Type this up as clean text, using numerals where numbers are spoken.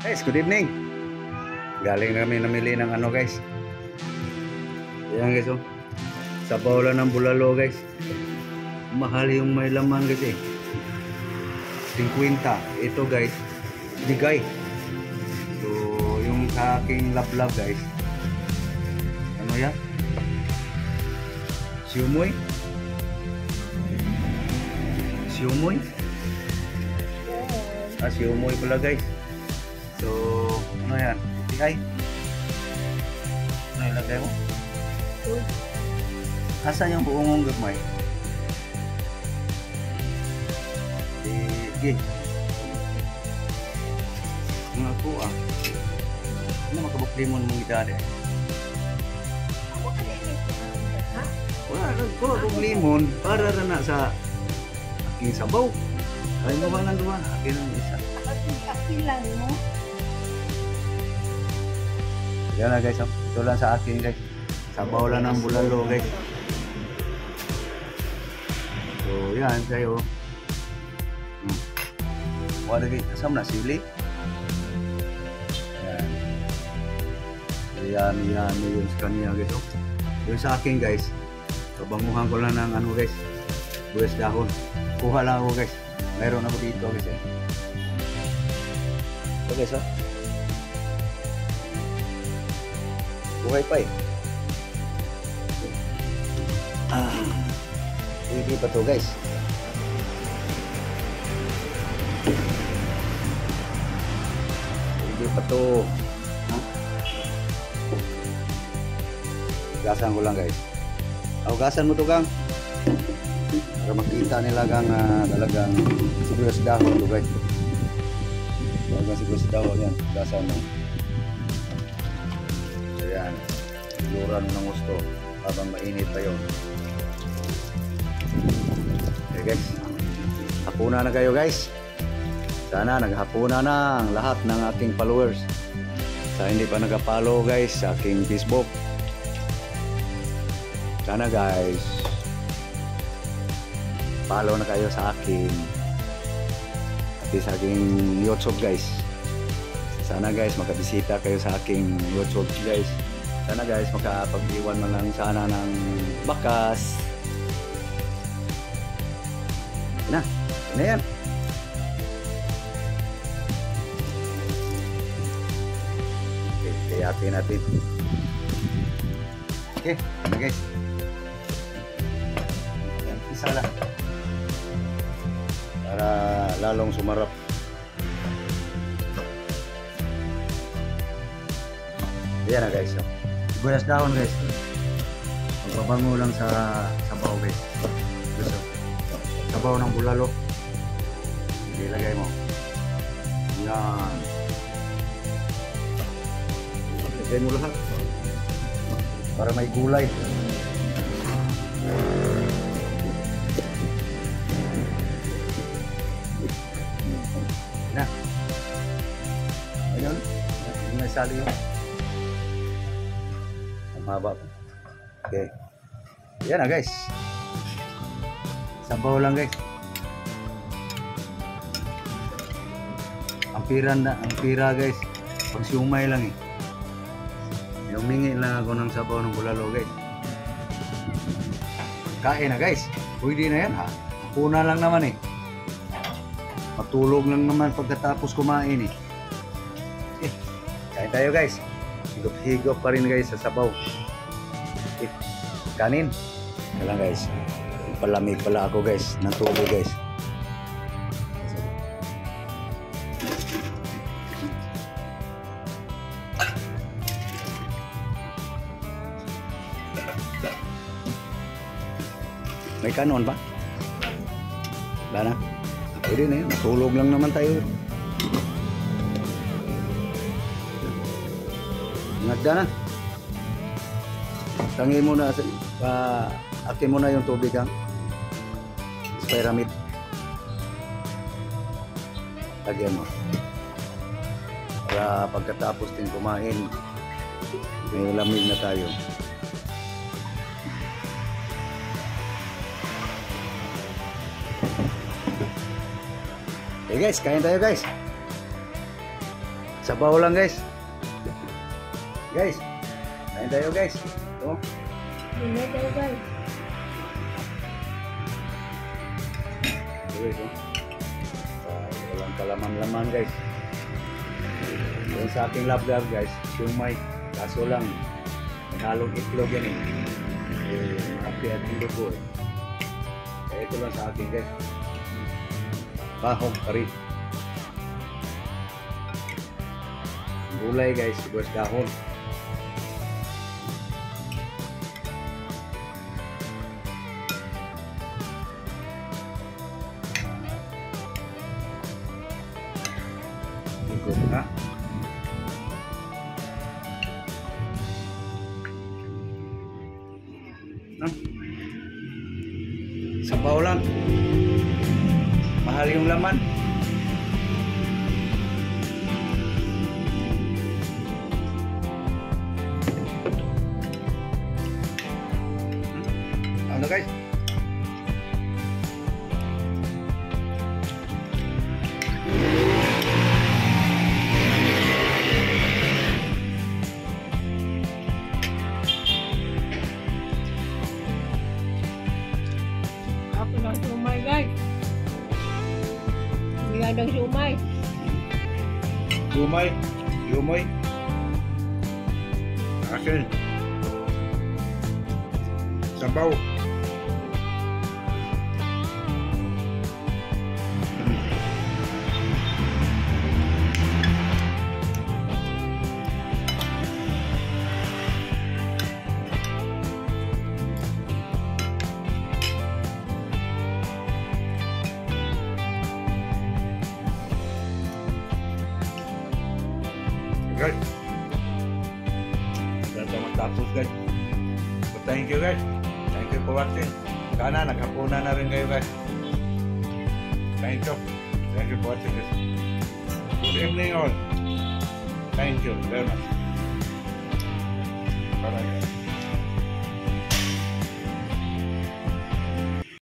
Guys, good evening. Galing kami namili ng ano guys. Ayan guys oh. Sabaw lang ng bulalo guys. Mahal yung may laman guys eh. 50. Ito guys, bigay. So, yung sa aking lablab guys. Ano yan? Siumoy? Siumoy? Siumoy pala guys. So, ano yan? Bigay? Ano ilagay mo? Asan yung buong gagmay? Sige. Ang ako ano makabuklimon mong idade? Wala, kung limon para na sa aking sabaw. Ay mo ba nanduan? Akin ang isa. Kapilan mo? Yan na guys, ito lang sa akin guys. Sabaw lang ng bulalo guys. So yan kayo. Wala guys, kasama na sili. Yan yung sa kanya guys. Yung sa akin guys, kabanguhan ko lang ng ano guys, buwes dahon. Kuha lang ako guys. Mayroon ako dito guys eh. Ito guys oh. Buhay pa eh. Hindi pa to guys. Hindi pa to. Gasan ko lang guys. Gasan mo to gang. Para makita nila gang talagang sibuyas dahon to guys. Talagang sibuyas dahon yan. Gasan mo. So yan. Luran ng gusto habang mainit pa yun. Okay guys. Hapunan na kayo guys. Sana naghapunan na ang lahat ng aking followers. Sa hindi pa nag-follow guys sa aking Facebook. Sana guys follow na kayo sa akin at sa aking YouTube guys. Sana guys makabisita kayo sa aking YouTube guys. Sana guys makapag-iwan man lang sana ng bakas. Na yan. Okay, kayatin natin. Okay, ano guys. Isa lang para lalong sumarap. Yan na guys. Sibuyas dahon guys. Magbabango lang sa sabaw guys. Gusto. Sabaw ng bulalo. Ilagay mo. Yan. Ilagay mo lahat. Para may gulay. Na. Ayun. May sali yun. Mababa. Okay. Yan na guys. Sabaw lang guys. Ang pira guys. Pag siumay lang eh. Humingi lang ako ng sabaw ng bulalo guys. Kain na guys. Pwede na yan ha. Puna lang naman eh. Matulog lang naman pagkatapos kumain eh. Kain tayo guys. Higop-higop pa rin guys sa sabaw. Kanin. Kaya lang guys. Palamig pala ako guys. Ng tubig guys. May kanon ba? Wala na. Pwede na yun. Matulog lang naman tayo. Nagda na. Tangi mo na. Akin mo na yung tubig ang pyramid. Lagyan mo. Para pagkatapos din kumain, may lamig na tayo. Okay guys, kain tayo guys. Sabaw lang guys. Guys, kain tayo guys. Ito. Hindi tayo guys. Ito. Walang kalaman-laman guys. Yung sa aking love guys, siumay. Kaso lang, may halong itlog yan eh. Happy at dugo eh. Kaya ito lang sa akin guys. Bahog kari. Gulay guys, buwas dahon. Ikot na. Sabaw lang. Mahal yung laman. Ano guys? Ako ng siumay guys. Hindi nga ng siumay. Lumay. Lumay. Akin. Sabaw. Guys, ito matapos guys. So, thank you guys. Thank you for watching. Sana naghapunan na rin kayo guys. Thank you. Thank you for watching guys. Good evening all. Thank you very much.